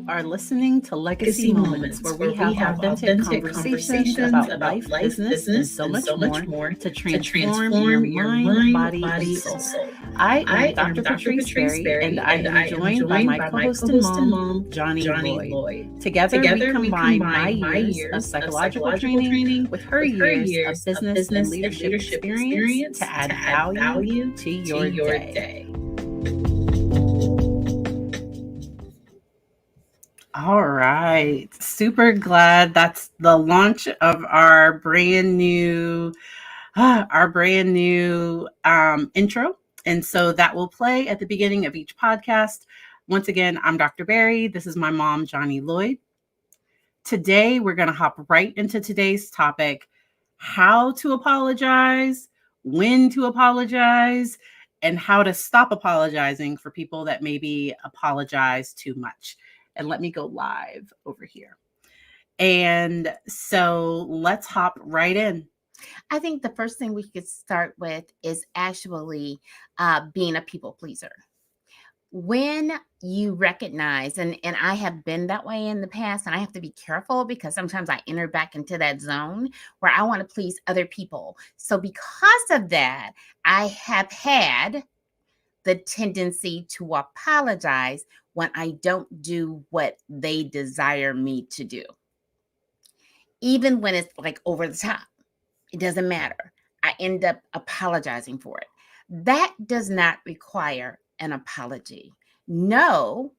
are listening to Legacy Moments, where we have authentic conversations about life, business, and so much more to transform your mind, body, and soul. I am Dr. Patrice Berry, and I am joined by my co-host and mom, Johnnie Lloyd. Together, we combine my years of psychological training with her years of business and leadership experience to add value to your day. All right. Super glad that's the launch of our brand new intro. And so that will play at the beginning of each podcast. Once again, I'm Dr. Berry. This is my mom, Johnnie Lloyd. Today, we're going to hop right into today's topic: how to apologize, when to apologize, and how to stop apologizing for people that maybe apologize too much. And let me go live over here. And so let's hop right in. I think the first thing we could start with is actually being a people pleaser. When you recognize, and I have been that way in the past, and I have to be careful because sometimes I enter back into that zone where I want to please other people. So because of that, I have had the tendency to apologize when I don't do what they desire me to do. Even when it's like over the top, it doesn't matter. I end up apologizing for it. That does not require an apology. No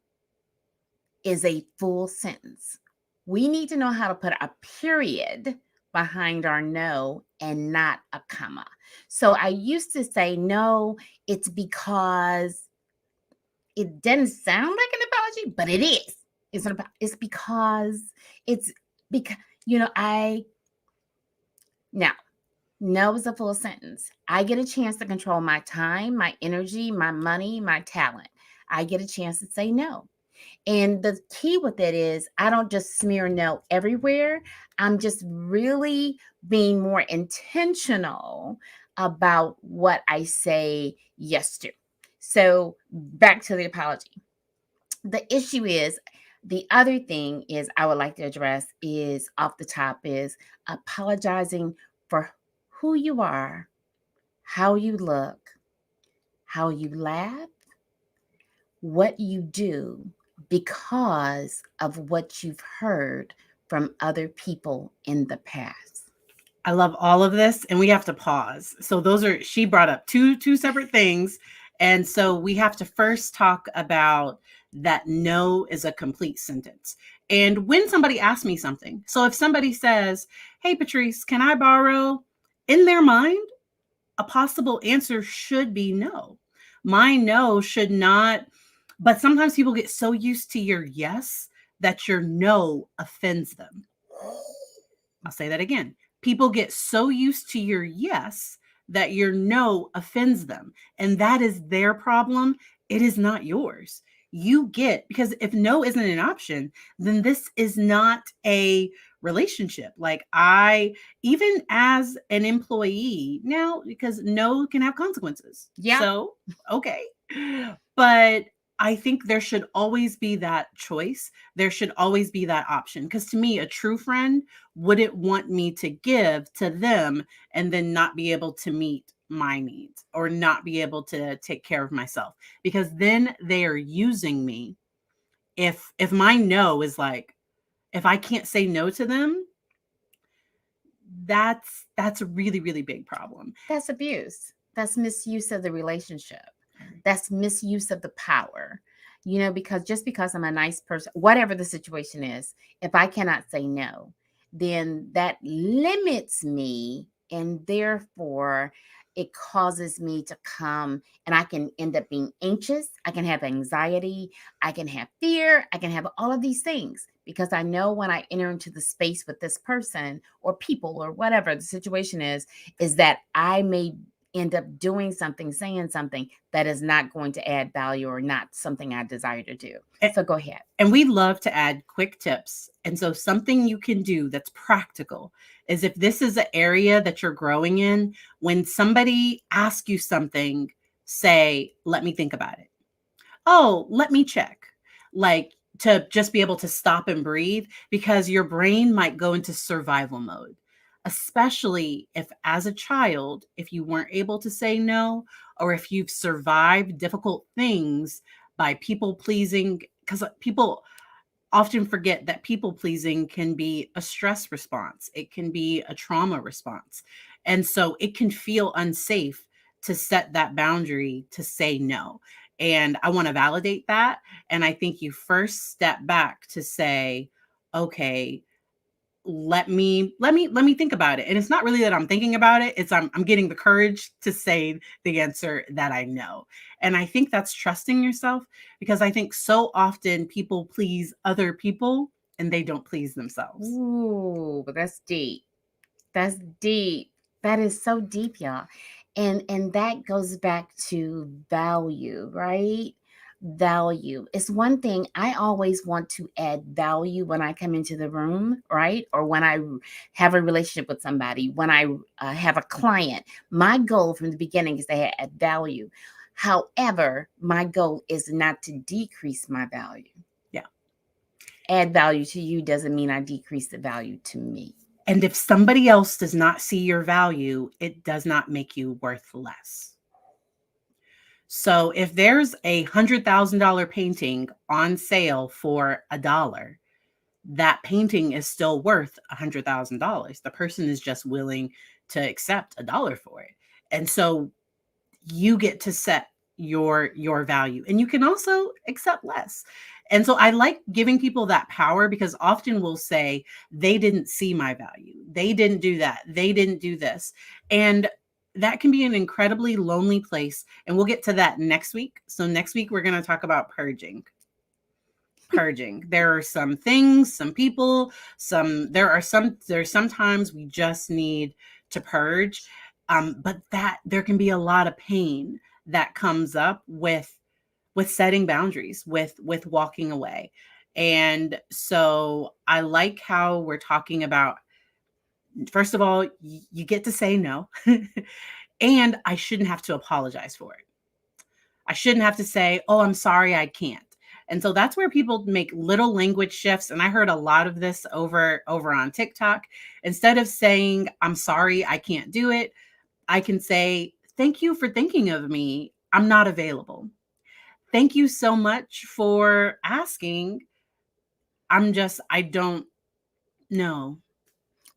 is a full sentence. We need to know how to put a period behind our no and not a comma. So I used to say, no, it's because it doesn't sound like an apology, but it is. It's because now, no is a full sentence. I get a chance to control my time, my energy, my money, my talent. I get a chance to say no. And the key with it is I don't just smear no everywhere. I'm just really being more intentional about what I say yes to. So back to the apology. The issue is, the other thing is I would like to address is off the top is apologizing for who you are, how you look, how you laugh, what you do because of what you've heard from other people in the past. I love all of this, and we have to pause. So she brought up two separate things. And so we have to first talk about that no is a complete sentence. And when somebody asks me something, so if somebody says, hey, Patrice, can I borrow? In their mind, a possible answer should be no. My no should not, but sometimes people get so used to your yes that your no offends them. I'll say that again. People get so used to your yes that your no offends them. And that is their problem. It is not yours. Because if no isn't an option, then this is not a relationship. Like even as an employee now, because no can have consequences. Yeah. So, okay. But I think there should always be that choice. There should always be that option. Because to me, a true friend wouldn't want me to give to them and then not be able to meet my needs or not be able to take care of myself, because then they are using me. If my no is like, if I can't say no to them, that's a really, really big problem. That's abuse. That's misuse of the relationship. That's misuse of the power. Because just because I'm a nice person, whatever the situation is, if I cannot say no, then that limits me, and therefore it causes me to come, and I can end up being anxious. I can have anxiety. I can have fear. I can have all of these things because I know when I enter into the space with this person or people or whatever the situation is that I may end up doing something, saying something that is not going to add value or not something I desire to do. So go ahead. And we love to add quick tips. And so something you can do that's practical is, if this is an area that you're growing in, when somebody asks you something, say, let me think about it. Oh, let me check. Like, to just be able to stop and breathe, because your brain might go into survival mode, especially if as a child, if you weren't able to say no, or if you've survived difficult things by people pleasing, because people often forget that people pleasing can be a stress response, it can be a trauma response. And so it can feel unsafe to set that boundary to say no. And I want to validate that. And I think you first step back to say, okay, let me think about it. And it's not really that I'm thinking about it, it's I'm getting the courage to say the answer that I know. And I think that's trusting yourself, because I think so often people please other people and they don't please themselves. Ooh, that's deep. That's deep. That is so deep, y'all. And that goes back to value, right? Value. It's one thing I always want to add value when I come into the room, right? Or when I have a relationship with somebody, when I have a client. My goal from the beginning is to add value. However, my goal is not to decrease my value. Yeah. Add value to you doesn't mean I decrease the value to me. And if somebody else does not see your value, it does not make you worth less. So if there's $100,000 painting on sale for $1, that painting is still worth $100,000. The person is just willing to accept $1 for it. And so you get to set your value, and you can also accept less. And so I like giving people that power, because often we'll say, they didn't see my value, they didn't do that, they didn't do this. And that can be an incredibly lonely place. And we'll get to that next week. So next week we're going to talk about purging. There are some things, some people, there's sometimes we just need to purge. But that there can be a lot of pain that comes up with setting boundaries, with walking away. And so I like how we're talking about, first of all, you get to say no. And I shouldn't have to apologize for it. I shouldn't have to say, oh, I'm sorry, I can't. And so that's where people make little language shifts. And I heard a lot of this over on TikTok. Instead of saying, I'm sorry, I can't do it, I can say, thank you for thinking of me, I'm not available. Thank you so much for asking, I don't know.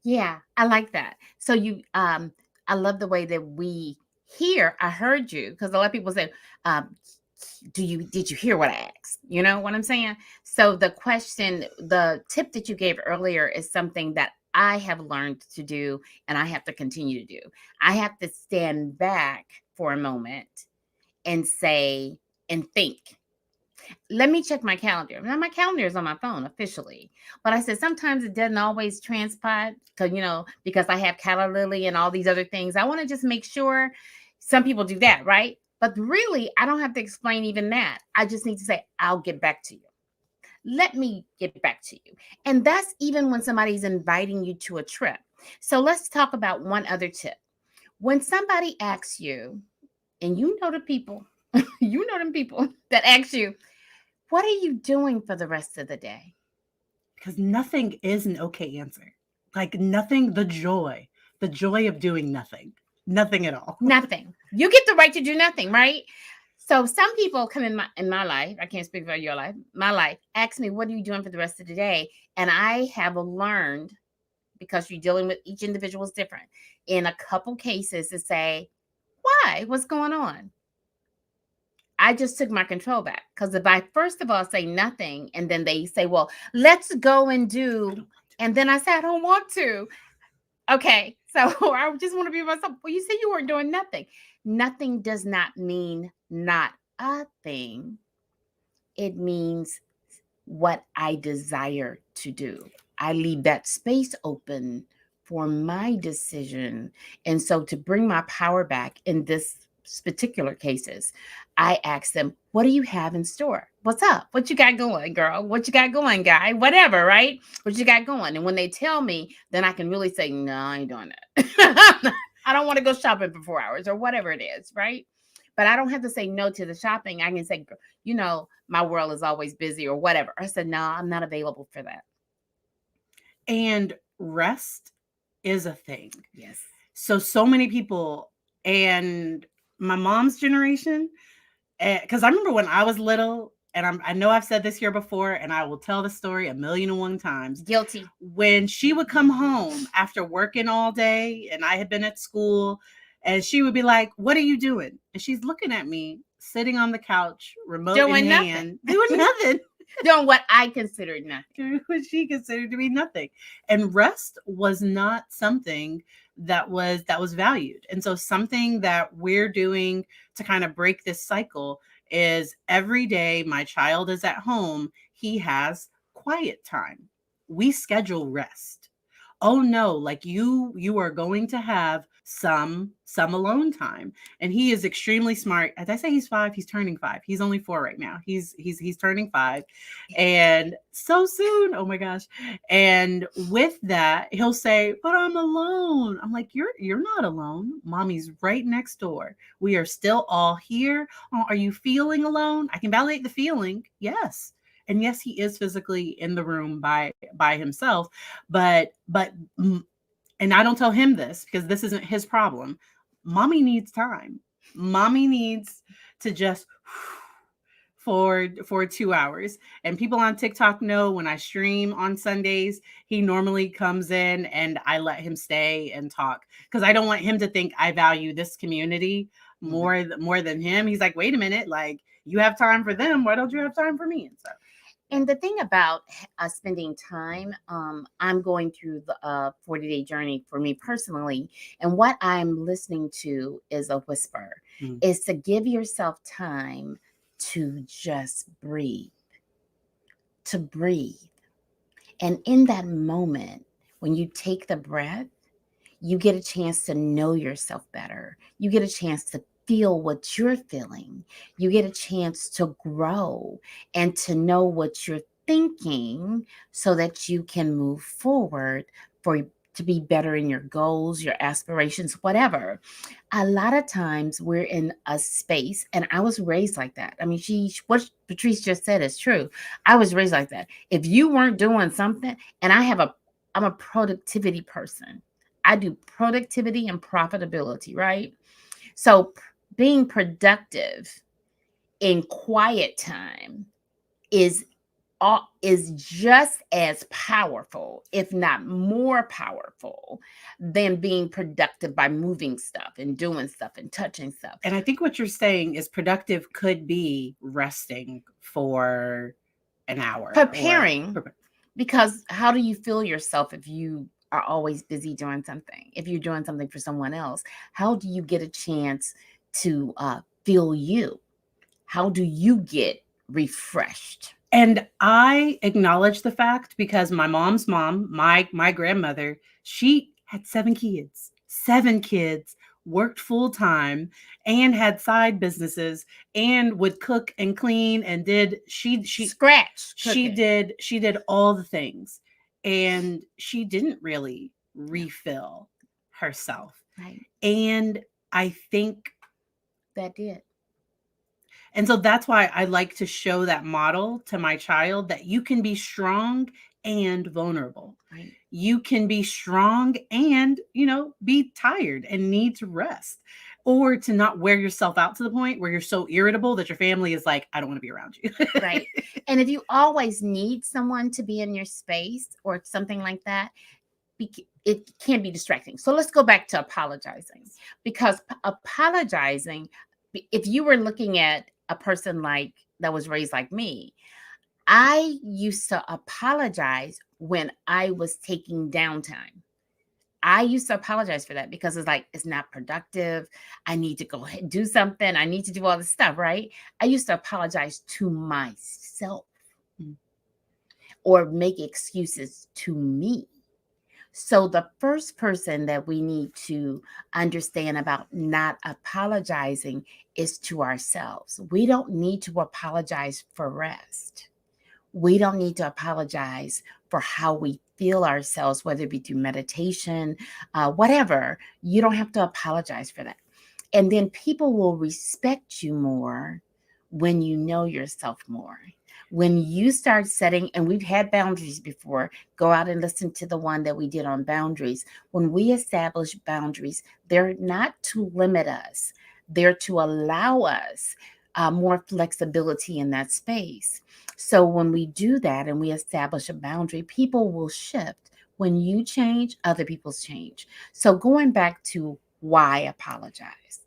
Yeah, I like that. So I love the way that we hear. I heard you, because a lot of people say, um, did you hear what I asked? You know what I'm saying? So the tip that you gave earlier is something that I have learned to do, and I have to continue to do. I have to stand back for a moment and say, and think. Let me check my calendar. Now, my calendar is on my phone officially, but I said sometimes it doesn't always transpire, because I have Calla Lily and all these other things. I want to just make sure. Some people do that, right? But really, I don't have to explain even that. I just need to say, I'll get back to you. Let me get back to you. And that's even when somebody's inviting you to a trip. So let's talk about one other tip. When somebody asks you, and you know the people, you know them people that ask you, what are you doing for the rest of the day? Because nothing is an okay answer. Like nothing, the joy of doing nothing at all. Nothing. You get the right to do nothing, right? So some people come in my life. I can't speak for your life. My life. Ask me, what are you doing for the rest of the day? And I have learned, because you're dealing with each individual is different, in a couple cases to say, why? What's going on? I just took my control back, because if I first of all say nothing, and then they say, well, let's go and do, and then I say, I don't want to. Okay, so I just want to be myself. Well, you said you weren't doing nothing. Nothing does not mean not a thing. It means what I desire to do. I leave that space open for my decision. And so to bring my power back in this particular cases, I ask them, what do you have in store? What's up? What you got going, girl? What you got going, guy? Whatever, right? What you got going? And when they tell me, then I can really say, no, I ain't doing that. I don't want to go shopping for 4 hours or whatever it is, right? But I don't have to say no to the shopping. I can say, my world is always busy or whatever. I said, no, I'm not available for that. And rest is a thing. Yes. So many people, and my mom's generation, because I remember when I was little, and I know I've said this here before, and I will tell the story 1,000,001 times. Guilty. When she would come home after working all day, and I had been at school, and she would be like, "What are you doing?" And she's looking at me, sitting on the couch, remote Doing in nothing. hand, doing nothing. Doing what I considered nothing. Doing what she considered to be nothing. And rest was not something that was valued. And so something that we're doing to kind of break this cycle is every day my child is at home, he has quiet time. We schedule rest. Oh no, like you are going to have some alone time. And he is extremely smart. As I say, he's 5, he's turning 5. He's only 4 right now. He's turning 5, and so soon. Oh my gosh. And with that, he'll say, "But I'm alone." I'm like, you're not alone. Mommy's right next door. We are still all here. Oh, are you feeling alone? I can validate the feeling. Yes. And yes, he is physically in the room by himself, but and I don't tell him this because this isn't his problem. Mommy needs time. Mommy needs to just for 2 hours. And people on TikTok know when I stream on Sundays, he normally comes in and I let him stay and talk because I don't want him to think I value this community more than him. He's like, "Wait a minute, like you have time for them, why don't you have time for me?" And so And the thing about spending time, I'm going through the 40-day journey for me personally. And what I'm listening to is a whisper, is to give yourself time to just breathe, to breathe. And in that moment, when you take the breath, you get a chance to know yourself better. You get a chance to feel what you're feeling. You get a chance to grow and to know what you're thinking so that you can move forward to be better in your goals, your aspirations, whatever. A lot of times we're in a space, and I was raised like that. I mean, what Patrice just said is true. I was raised like that. If you weren't doing something, and I'm a productivity person. I do productivity and profitability, right? So being productive in quiet time is just as powerful, if not more powerful, than being productive by moving stuff and doing stuff and touching stuff. And I think what you're saying is productive could be resting for an hour. Preparing, because how do you feel yourself if you are always busy doing something? If you're doing something for someone else, how do you get a chance to feel you? How do you get refreshed? And I acknowledge the fact because my mom's mom, my grandmother, she had 7 kids, worked full time, and had side businesses, and would cook and clean and she scratch cooking. She did all the things, and she didn't really refill herself. Right. And I think that did. And so that's why I like to show that model to my child, that you can be strong and vulnerable. Right. You can be strong and, be tired and need to rest, or to not wear yourself out to the point where you're so irritable that your family is like, "I don't want to be around you." Right. And if you always need someone to be in your space or something like that, it can be distracting. So let's go back to apologizing, because apologizing, if you were looking at a person that was raised like me, I used to apologize when I was taking downtime. I used to apologize for that because it's not productive. I need to go ahead and do something. I need to do all this stuff, right? I used to apologize to myself or make excuses to me. So the first person that we need to understand about not apologizing is to ourselves. We don't need to apologize for rest. We don't need to apologize for how we feel ourselves, whether it be through meditation, whatever. You don't have to apologize for that. And then people will respect you more when you know yourself more. When you start setting, and we've had boundaries before, go out and listen to the one that we did on boundaries. When we establish boundaries, they're not to limit us, they're to allow us more flexibility in that space. So when we do that and we establish a boundary, people will shift. When you change, other people's change. So going back to why apologize?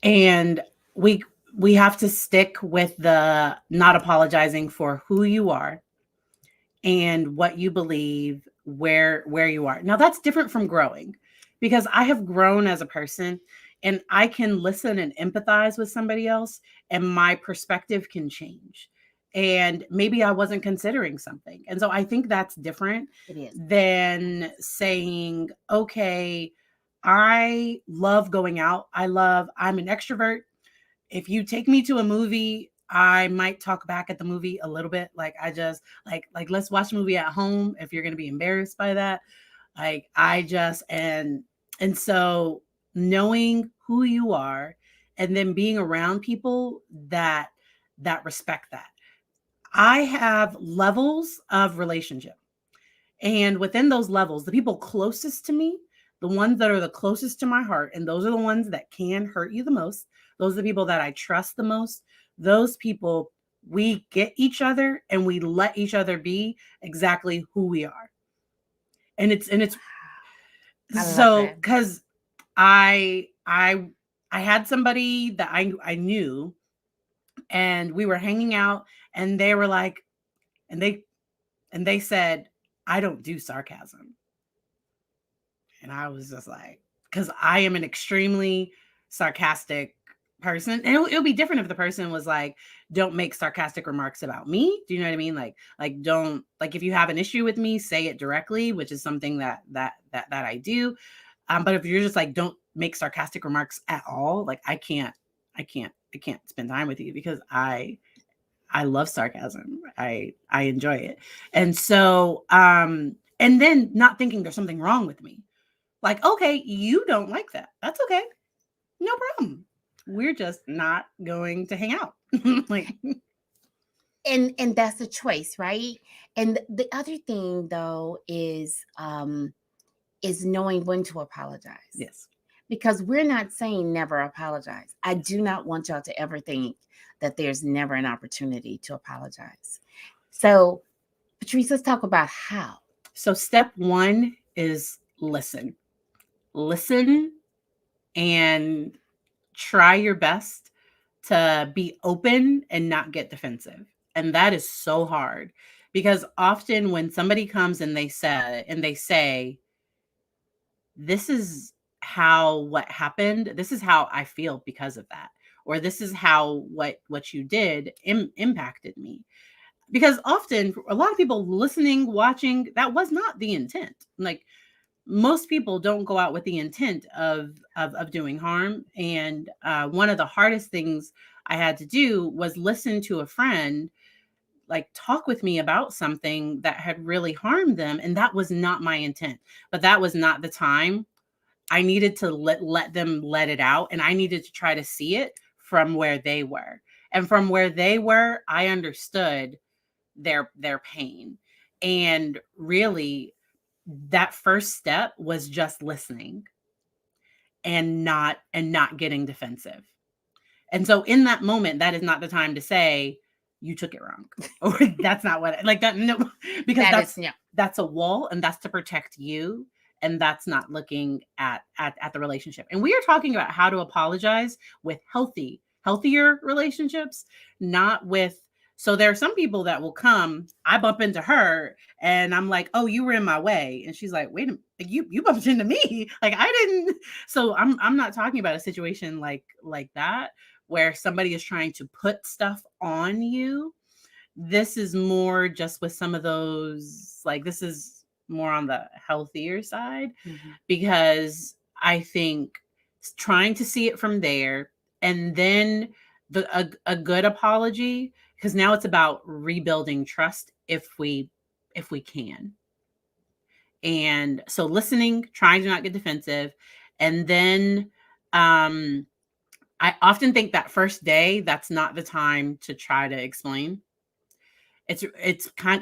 And we we have to stick with the not apologizing for who you are and what you believe, where you are. Now that's different from growing, because I have grown as a person and I can listen and empathize with somebody else and my perspective can change. And maybe I wasn't considering something. And so I think that's different It is. than saying, okay, I love going out. I'm an extrovert. If you take me to a movie, I might talk back at the movie a little bit. Like I just like let's watch a movie at home if you're gonna be embarrassed by that. Like I just and so knowing who you are and then being around people that respect that. I have levels of relationship. And within those levels, the people closest to me, the ones that are the closest to my heart, and those are the ones that can hurt you the most. Those are the people that I trust the most. Those people, we get each other and we let each other be exactly who we are. And it's I love so that. because I had somebody that I knew and we were hanging out and they were like, and they said, I don't do sarcasm. And I was just like, because I am an extremely sarcastic person. And it'll be different if the person was like, don't make sarcastic remarks about me. Do you know what I mean? Like don't like if you have an issue with me, say it directly, which is something that I do. But if you're just like, don't make sarcastic remarks at all, like I can't spend time with you because I love sarcasm. I enjoy it. And so and then not thinking there's something wrong with me. Like, okay, you don't like that. That's okay. No problem. We're just not going to hang out. Like, And that's a choice, right? And the other thing though is knowing when to apologize. yes. Because we're not saying never apologize. I do not want y'all to ever think that there's never an opportunity to apologize. So, Patrice, let's talk about how. So step one is listen. Listen and try your best to be open and not get defensive. And that is so hard because often when somebody comes and they say, this is how what happened, this is how I feel because of that, or this is how what you did impacted me, because often a lot of people listening, watching, that was not the intent. Like most people don't go out with the intent of doing harm. And one of the hardest things I had to do was listen to a friend like talk with me about something that had really harmed them, and that was not my intent. But that was not the time. I needed to let them let it out, and I needed to try to see it from where they were. And from where they were, I understood their pain. And really that first step was just listening and not getting defensive. And so in that moment, that is not the time to say you took it wrong or that's not what like that. No, because That is, yeah. that's a wall and that's to protect you. And that's not looking at the relationship. And we are talking about how to apologize with healthier relationships, not with. So there are some people that will come, I bump into her and I'm like, oh, you were in my way. And she's like, wait a minute, you bumped into me. Like I didn't. So I'm not talking about a situation like that where somebody is trying to put stuff on you. This is more just with some of those, like this is more on the healthier side, because I think trying to see it from there and then a good apology, because now it's about rebuilding trust if we can. And so listening, trying to not get defensive, and then I often think that first day, that's not the time to try to explain. It's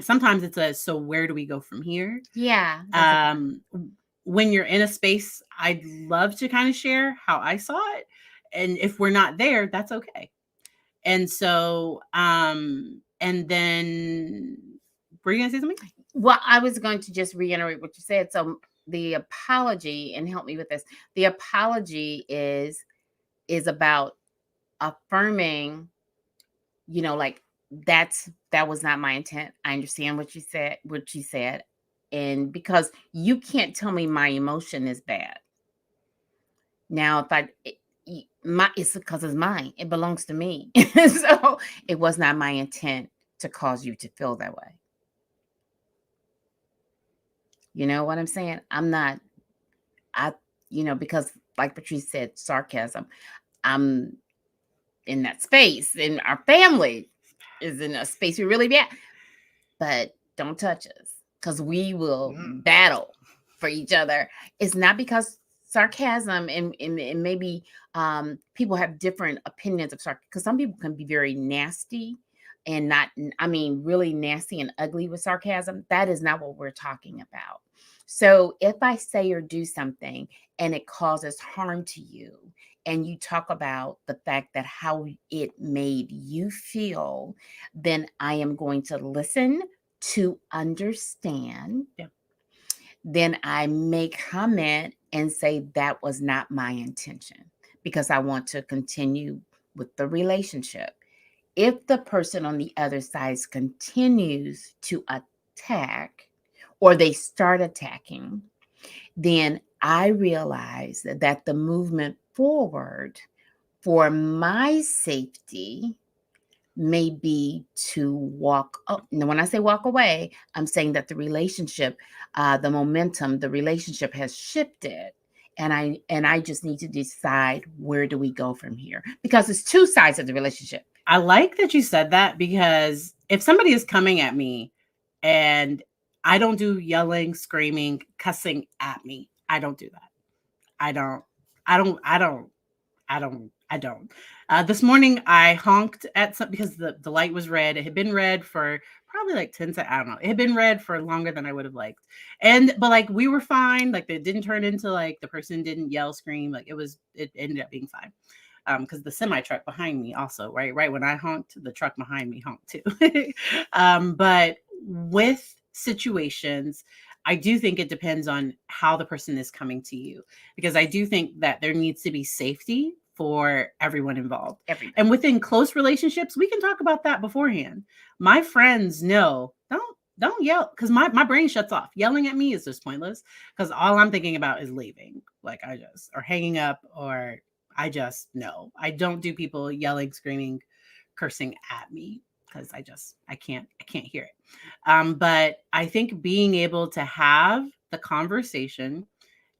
sometimes it's a, so where do we go from here? Yeah. When you're in a space, I'd love to kind of share how I saw it. And if we're not there, that's okay. And so, and then were you gonna say something? Well, I was going to just reiterate what you said. So the apology, and help me with this. The apology is about affirming, like, that was not my intent. I understand what you said. And because you can't tell me my emotion is bad. Now, if it's because it's mine. It belongs to me. So it was not my intent to cause you to feel that way. You know what I'm saying? Because like Patrice said, sarcasm. I'm in that space, and our family is in a space we really bad. But don't touch us, because we will battle for each other. It's not because sarcasm and maybe people have different opinions of sarcasm, because some people can be very nasty and really nasty and ugly with sarcasm. That is not what we're talking about. So if I say or do something and it causes harm to you, and you talk about the fact that how it made you feel, then I am going to listen to understand. Yeah. Then I may comment and say that was not my intention, because I want to continue with the relationship. If the person on the other side continues to attack, or they start attacking, then I realize that the movement forward for my safety may be to walk up. Now, when I say walk away, I'm saying that the relationship, the momentum, the relationship has shifted. And I just need to decide, where do we go from here? Because it's two sides of the relationship. I like that you said that, because if somebody is coming at me and I don't do yelling, screaming, cussing at me, I don't do that. I don't. This morning I honked at some, because the light was red. It had been red for probably like 10 seconds. I don't know. It had been red for longer than I would have liked. But like we were fine. Like it didn't turn into like the person didn't yell, scream. Like it ended up being fine. Because the semi truck behind me also, right when I honked, the truck behind me honked too. But with situations, I do think it depends on how the person is coming to you, because I do think that there needs to be safety for everyone involved. And within close relationships, we can talk about that beforehand. My friends know, don't yell, because my brain shuts off. Yelling at me is just pointless, because all I'm thinking about is leaving, or hanging up, or I just know. I don't do people yelling, screaming, cursing at me, because I can't hear it. But I think being able to have the conversation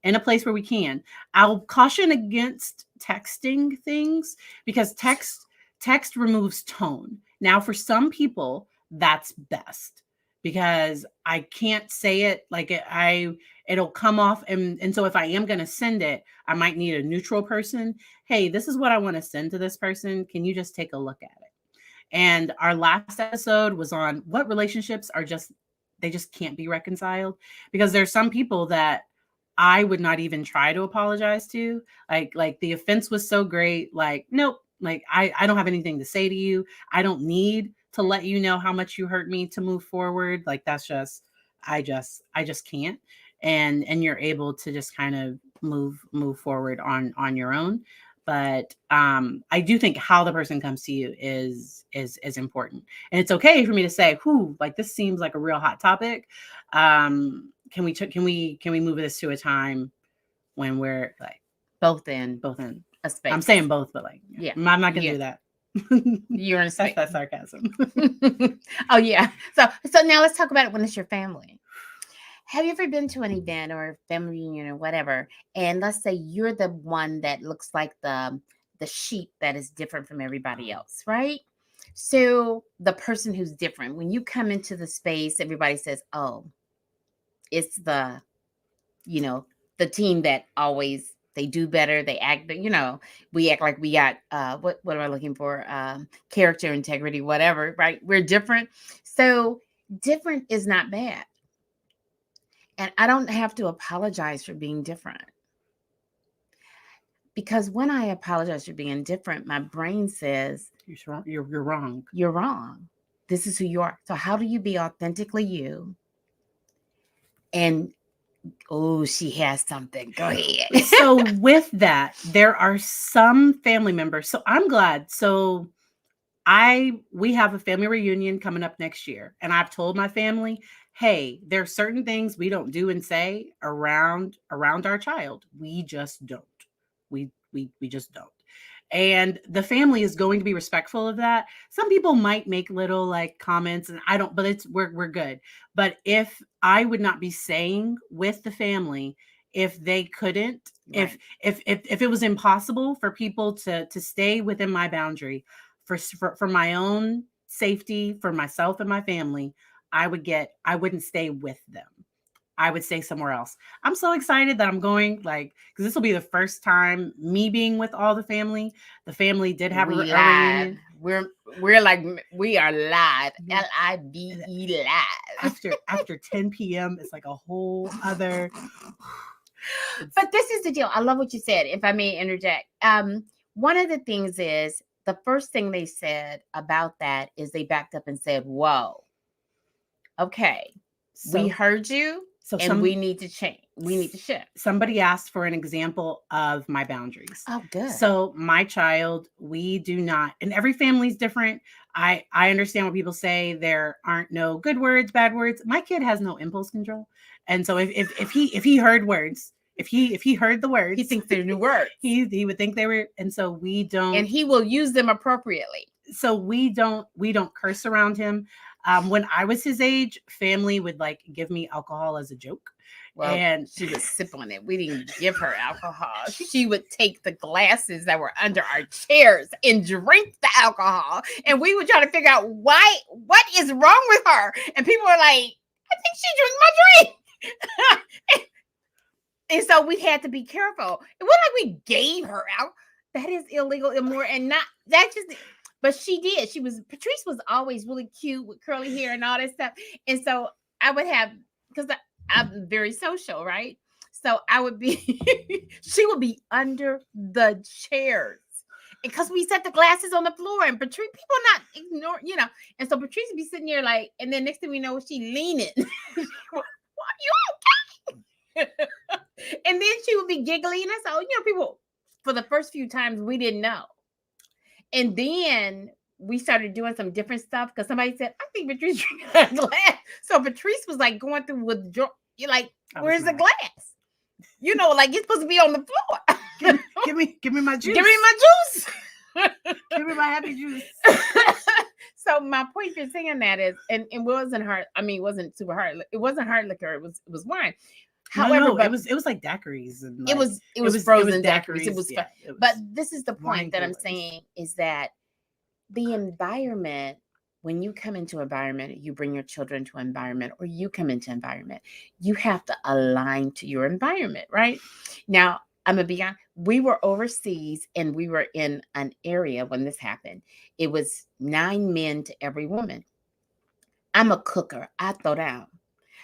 in a place where we can. I'll caution against texting things, because text removes tone. Now, for some people, that's best, because I can't say it like it'll come off, and so if I am going to send it, I might need a neutral person. Hey, this is what I want to send to this person. Can you just take a look at it? And our last episode was on what relationships they just can't be reconciled, because there's some people that I would not even try to apologize to. Like the offense was so great. Like, nope, like I don't have anything to say to you. I don't need to let you know how much you hurt me to move forward. Like that's just, I just can't. And you're able to just kind of move forward on your own. But I do think how the person comes to you is important. And it's okay for me to say, whoo, like this seems like a real hot topic. Can we move this to a time when we're like both in a space? I'm saying both, but like, yeah, I'm not gonna do that. You're in a space. That's sarcasm. Oh yeah. So now let's talk about it when it's your family. Have you ever been to an event or a family reunion or whatever, and let's say you're the one that looks like the sheep that is different from everybody else, right? So the person who's different, when you come into the space, everybody says, "Oh, it's the team that always They do better. They act, we act like we got, what am I looking for? Character, integrity, whatever, right? We're different. So different is not bad. And I don't have to apologize for being different. Because when I apologize for being different, my brain says, You're wrong. You're wrong. This is who you are. So how do you be authentically you? And oh, she has something. Go ahead. So with that, there are some family members. So I'm glad. So we have a family reunion coming up next year. And I've told my family, hey, there are certain things we don't do and say around our child. We just don't. We just don't. And the family is going to be respectful of that. Some people might make little like comments, and I don't, but we're good. But if I would not be saying with the family, if they couldn't, Right. if it was impossible for people to stay within my boundary for my own safety, for myself and my family, I wouldn't stay with them. I would stay somewhere else. I'm so excited that I'm going, like, because this will be the first time me being with all the family. The family did have a reunion. We're like, we are live. Yeah. LIVE live. After 10 p.m. It's like a whole other. But this is the deal. I love what you said. If I may interject, one of the things is the first thing they said about that is they backed up and said, "Whoa, okay, we heard you." And we need to change. We need to shift. Somebody asked for an example of my boundaries. Oh, good. So my child, we do not, and every family's different. I understand what people say. There aren't no good words, bad words. My kid has no impulse control. And so if he heard words, if he heard the words, he thinks they're new words. He would think they were, and so we don't. And he will use them appropriately. So we don't curse around him. When I was his age, family would like give me alcohol as a joke. Well, and she would sip on it. We didn't give her alcohol. She would take the glasses that were under our chairs and drink the alcohol. And we would try to figure out what is wrong with her. And people were like, I think she drank my drink. And so we had to be careful. It wasn't like we gave her out. That is illegal, immoral, and not that just. But she did. Patrice was always really cute with curly hair and all that stuff. And so I would have, because I'm very social, right? So I would be, she would be under the chairs. Because we set the glasses on the floor and Patrice, people not ignore, And so Patrice would be sitting there like, and then next thing we know, she leaning. Are you okay? And then she would be giggling. And I said, people, for the first few times, we didn't know. And then we started doing some different stuff because somebody said, I think Patrice drank a glass. So Patrice was like going through withdrawal. You're like, where's the glass? Like it's supposed to be on the floor. give me my juice. Give me my juice. Give me my happy juice. So my point for saying that is, and it wasn't hard. I mean, it wasn't super hard. It wasn't hard liquor. It was wine. However, it was like daiquiris. And like, it was frozen daiquiris. It was fun. But this is the point that I'm saying is that the environment, when you come into environment, you bring your children to environment, or you come into environment, you have to align to your environment, right? Now, I'm going to be honest. We were overseas and we were in an area when this happened. It was 9 men to every woman. I'm a cooker. I throw down.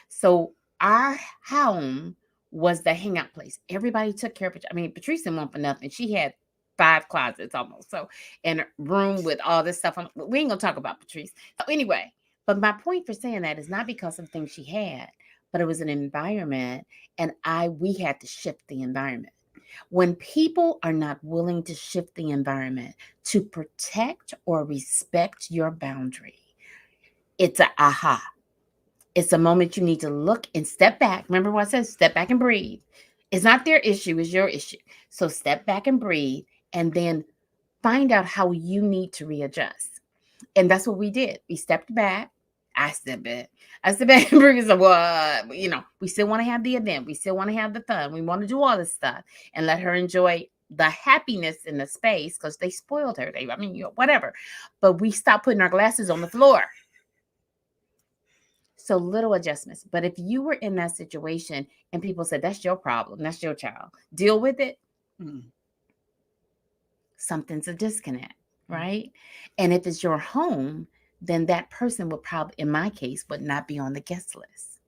So our home was the hangout place. Everybody took care of it. I mean, Patrice didn't want for nothing. She had 5 closets almost. So, and a room with all this stuff. We ain't gonna talk about Patrice. So anyway, but my point for saying that is not because of things she had, but it was an environment, and we had to shift the environment. When people are not willing to shift the environment to protect or respect your boundary, it's a aha. It's a moment you need to look and step back. Remember what I said? Step back and breathe. It's not their issue, it's your issue. So step back and breathe and then find out how you need to readjust. And that's what we did. We stepped back. I stepped back and breathed. So, we still want to have the event. We still want to have the fun. We want to do all this stuff and let her enjoy the happiness in the space because they spoiled her. Whatever. But we stopped putting our glasses on the floor. So little adjustments. But if you were in that situation and people said, that's your problem, that's your child, deal with it. Mm. Something's a disconnect, Mm. right? And if it's your home, then that person would probably, in my case, would not be on the guest list.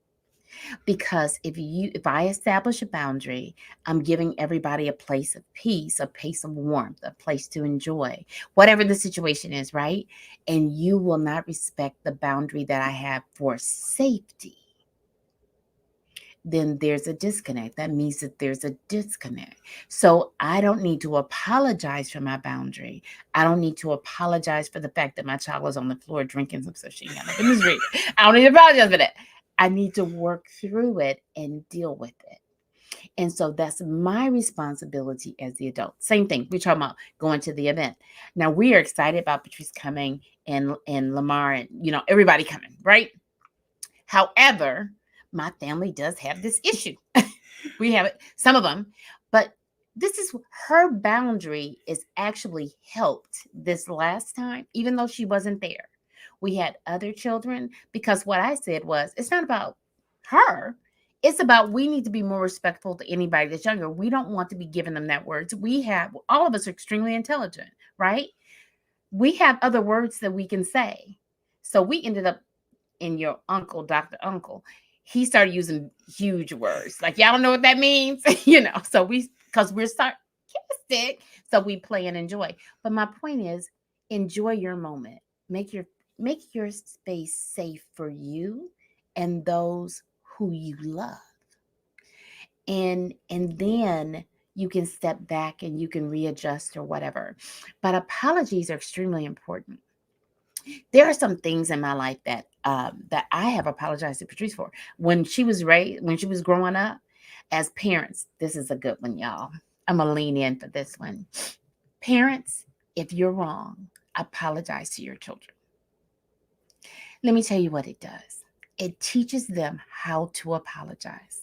Because if I establish a boundary, I'm giving everybody a place of peace, a place of warmth, a place to enjoy whatever the situation is, right? And you will not respect the boundary that I have for safety, then there's a disconnect. That means that there's a disconnect. So I don't need to apologize for my boundary. I don't need to apologize for the fact that my child was on the floor drinking some stuff she ain't got no business drinking. I don't need to apologize for that. I need to work through it and deal with it. And so that's my responsibility as the adult. Same thing. We're talking about going to the event. Now we are excited about Patrice coming and Lamar and everybody coming, right? However, my family does have this issue. We have it, some of them, but this is her boundary is actually helped this last time, even though she wasn't there. We had other children because what I said was, it's not about her. It's about we need to be more respectful to anybody that's younger. We don't want to be giving them that words. All of us are extremely intelligent, right? We have other words that we can say. So we ended up in your uncle, Dr. Uncle, he started using huge words. Like, y'all don't know what that means, So because we're sarcastic, so we play and enjoy. But my point is, enjoy your moment. Make your space safe for you and those who you love. And then you can step back and you can readjust or whatever. But apologies are extremely important. There are some things in my life that I have apologized to Patrice for when she was growing up. As parents, this is a good one, y'all. I'm gonna lean in for this one. Parents, if you're wrong, apologize to your children. Let me tell you what it does. It teaches them how to apologize.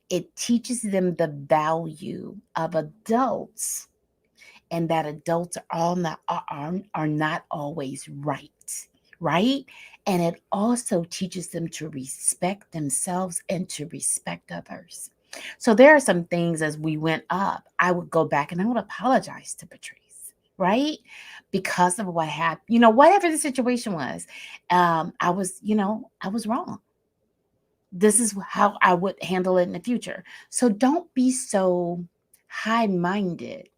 It teaches them the value of adults and that adults are not always right? And it also teaches them to respect themselves and to respect others. So there are some things as we went up, I would go back and I would apologize to Patrice, right? Because of what happened, whatever the situation was, I was wrong. This is how I would handle it in the future. So don't be so high-minded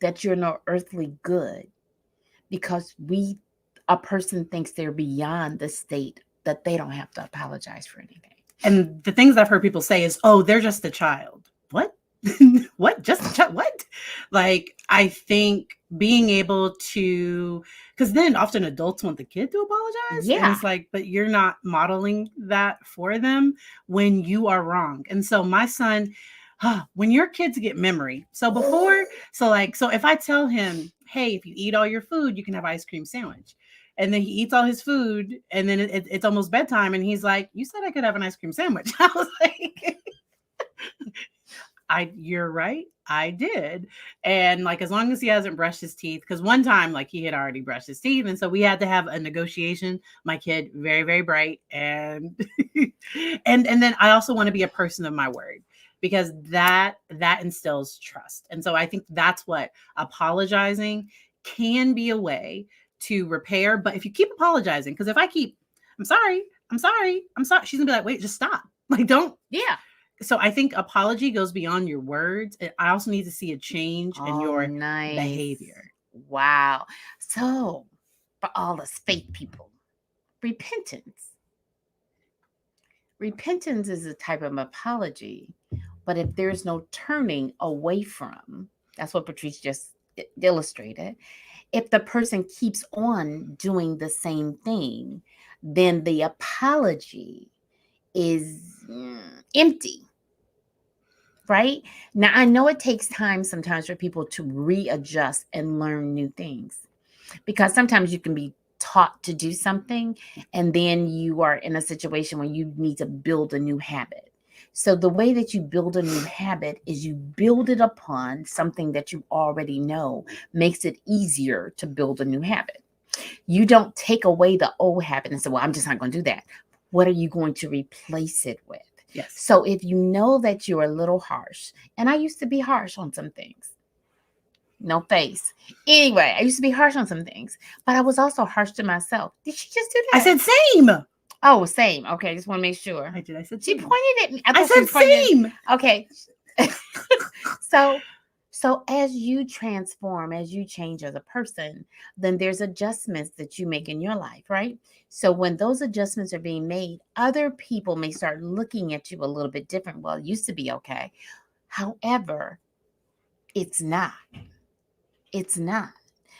that you're no earthly good because a person thinks they're beyond the state that they don't have to apologize for anything. And the things I've heard people say is, oh, they're just a child. What? What? Just a child? What? Like, I think being able to, because then often adults want the kid to apologize. Yeah. And it's like, but you're not modeling that for them when you are wrong. And so my son, when your kids get memory. So if I tell him, hey, if you eat all your food, you can have ice cream sandwich. And then he eats all his food, and then it's almost bedtime, and he's like, "You said I could have an ice cream sandwich." I was like, "You're right, I did." And like, as long as he hasn't brushed his teeth, because one time, like, he had already brushed his teeth, and so we had to have a negotiation. My kid, very, very bright, and and then I also want to be a person of my word, because that instills trust. And so I think that's what apologizing can be a way to repair. But if you keep apologizing, because if I keep, I'm sorry, she's gonna be like, wait, just stop. Like, don't. Yeah. So I think apology goes beyond your words. I also need to see a change in your behavior. Wow. So for all us faith people, repentance is a type of apology. But if there's no turning away from, that's what Patrice just illustrated. If the person keeps on doing the same thing, then the apology is empty, right? Now, I know it takes time sometimes for people to readjust and learn new things, because sometimes you can be taught to do something and then you are in a situation where you need to build a new habit. So the way that you build a new habit is you build it upon something that you already know, makes it easier to build a new habit. You don't take away the old habit and say, well, I'm just not going to do that. What are you going to replace it with? Yes. So if you know that you're a little harsh, and I used to be harsh on some things, no face. Anyway, I used to be harsh on some things, but I was also harsh to myself. Did she just do I that? said same. Oh, same. Okay, just want to make sure. I did. I said She same. pointed at me. I I thought she was said pointing. same. Okay. so so as you transform, as you change as a person, then there's adjustments that you make in your life, right? So when those adjustments are being made, other people may start looking at you a little bit different. Well, it used to be okay. However, it's not. It's not.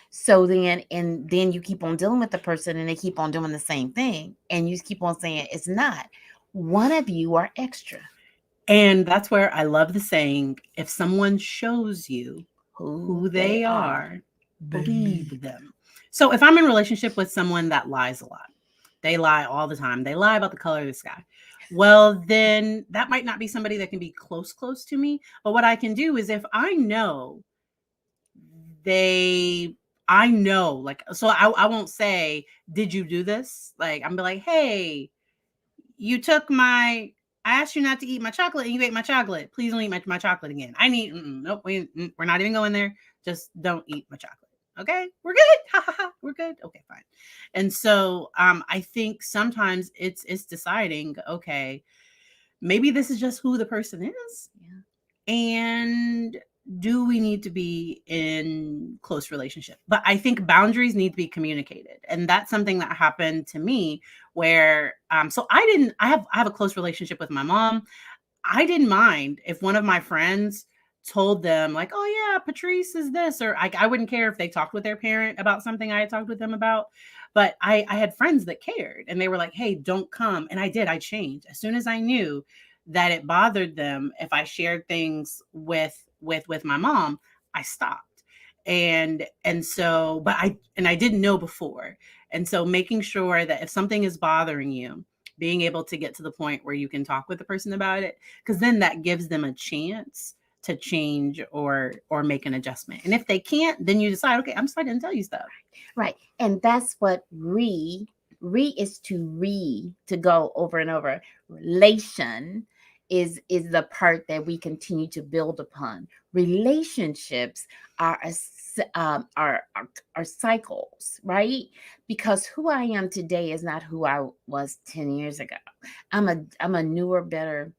So then you keep on dealing with the person and they keep on doing the same thing. And you keep on saying it's not. One of you are extra. And that's where I love the saying, if someone shows you who they are, believe them. So if I'm in a relationship with someone that lies a lot, they lie all the time, they lie about the color of the sky. Well, then that might not be somebody that can be close to me. But what I can do is if I know they I know, like, so I won't say, did you do this? Like, I'm be like, hey, you took my I asked you not to eat my chocolate and you ate my chocolate. Please don't eat my chocolate again. I need nope, we're not even going there. Just don't eat my chocolate. Okay, we're good. Ha ha ha. We're good. Okay, fine. And so I think sometimes it's deciding, okay, maybe this is just who the person is. Yeah. And do we need to be in close relationship? But I think boundaries need to be communicated, and that's something that happened to me where so I have a close relationship with my mom. I didn't mind if one of my friends told them, like, oh yeah, Patrice is this, or I wouldn't care if they talked with their parent about something I had talked with them about. But I had friends that cared and they were like, hey, don't come. And I did. I changed as soon as I knew that it bothered them if I shared things with my mom. I stopped. And so, but I didn't know before. And so making sure that if something is bothering you, being able to get to the point where you can talk with the person about it, because then that gives them a chance to change or make an adjustment. And if they can't, then you decide, okay, I'm sorry I didn't tell you stuff. Right. And that's what is to go over and over. Relation is the part that we continue to build upon. Relationships are are cycles, right? Because who I am today is not who I was 10 years ago. I'm a newer, better,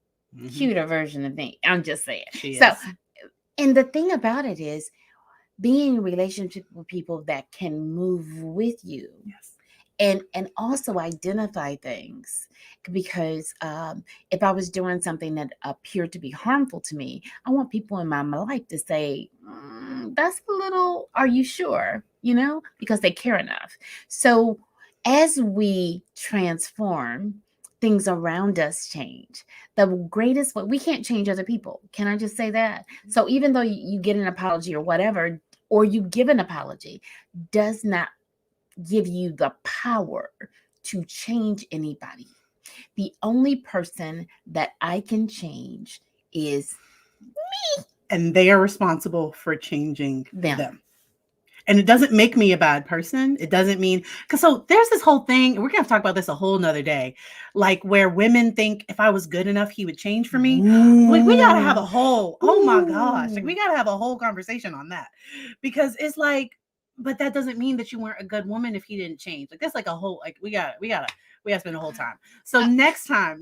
cuter version of me. I'm just saying. So, and the thing about it is being in a relationship with people that can move with you. Yes. And also identify things, because if I was doing something that appeared to be harmful to me, I want people in my life to say, that's a little, are you sure? Because they care enough. So as we transform, things around us change. The greatest, we can't change other people. Can I just say that? So even though you get an apology or whatever, or you give an apology, does not give you the power to change anybody. The only person that I can change is me. And they are responsible for changing them. And it doesn't make me a bad person. It doesn't mean, because so there's this whole thing, we're gonna have to talk about this a whole nother day, like where women think if I was good enough, he would change for me. We gotta have a whole, oh my gosh, like we gotta have a whole conversation on that. Because it's like, but that doesn't mean that you weren't a good woman if he didn't change. Like that's like a whole, like we gotta spend a whole time. So next time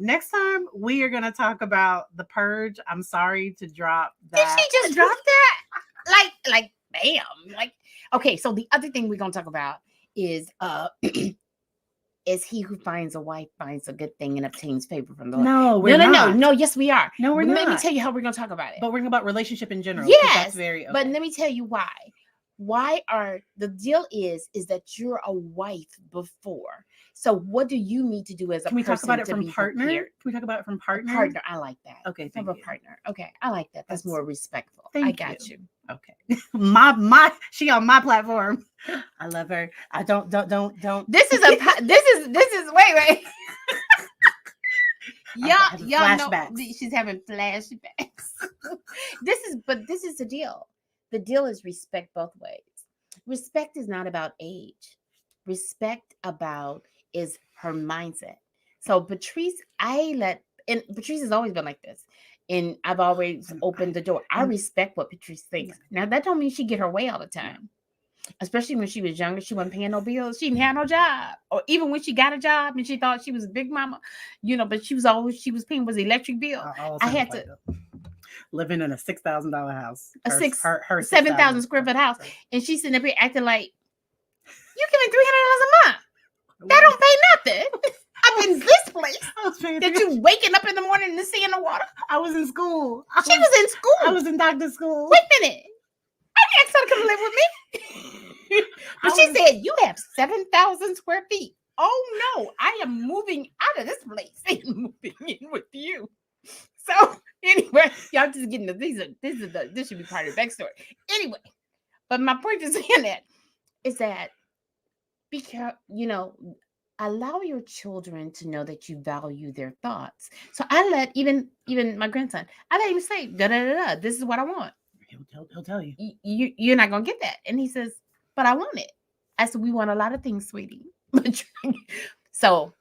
we are gonna talk about The Purge. I'm sorry to drop that. Did she just drop that? Like bam. Like, okay, so the other thing we're gonna talk about is is he who finds a wife finds a good thing and obtains favor from the Lord. No, we're not. No, yes, we are. No, we're not. Let me tell you how we're gonna talk about it. But we're talking about relationship in general. Yes, that's very okay. But let me tell you why. Why are the deal is that you're a wife before. So what do you need to do as a person? Can we talk about it from partner? Prepared? Can we talk about it from partner? Partner, I like that. Okay, from a partner. Okay, I like that. That's more respectful. I got you. Okay. my she on my platform. I love her. I don't. This is wait. Y'all know she's having flashbacks. This is the deal. The deal is respect both ways. Respect is not about age. Respect is her mindset. So Patrice, I let and Patrice has always been like this. And I've always opened the door. I respect what Patrice thinks. Now that don't mean she get her way all the time. Especially when she was younger, she wasn't paying no bills. She didn't have no job. Or even when she got a job and she thought she was a big mama, but she was paying was the electric bill. I had to living in a $6,000 house. Her 7,000 square foot house. And she's sitting up here acting like, you give me $300 a month. That don't pay nothing. I'm in this place. That you waking up in the morning and seeing the water. I was in school. She was in school. I was in doctor school. Wait a minute. I asked her to come live with me. But she said, you have 7,000 square feet. Oh no, I am moving out of this place and moving in with you. So anyway, y'all just getting this should be part of the backstory. Anyway, but my point is saying that is that be careful, allow your children to know that you value their thoughts. So I let even my grandson, I let him say, da da da da, this is what I want. He'll tell you. You're not gonna get that. And he says, but I want it. I said, we want a lot of things, sweetie. So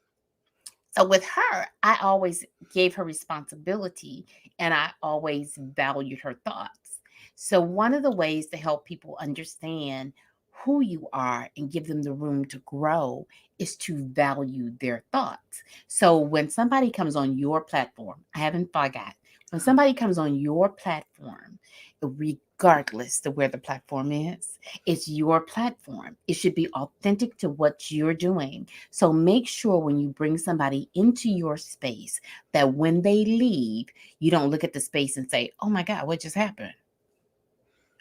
with her, I always gave her responsibility and I always valued her thoughts. So one of the ways to help people understand who you are and give them the room to grow is to value their thoughts. So when somebody comes on your platform, I haven't forgot, when somebody comes on your platform, regardless of where the platform is, it's your platform. It should be authentic to what you're doing. So make sure when you bring somebody into your space that when they leave, you don't look at the space and say, oh my God, what just happened?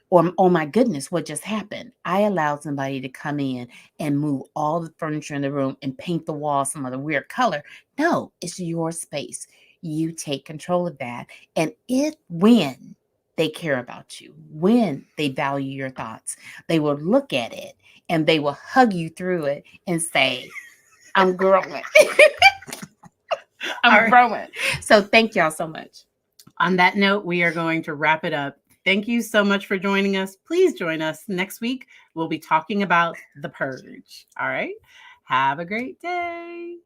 Or, oh my goodness, what just happened? I allowed somebody to come in and move all the furniture in the room and paint the wall some other weird color. No, it's your space. You take control of that. And when they care about you, when they value your thoughts, they will look at it and they will hug you through it and say, I'm growing. I'm growing. So thank y'all so much. On that note, we are going to wrap it up. Thank you so much for joining us. Please join us next week. We'll be talking about the purge. All right. Have a great day.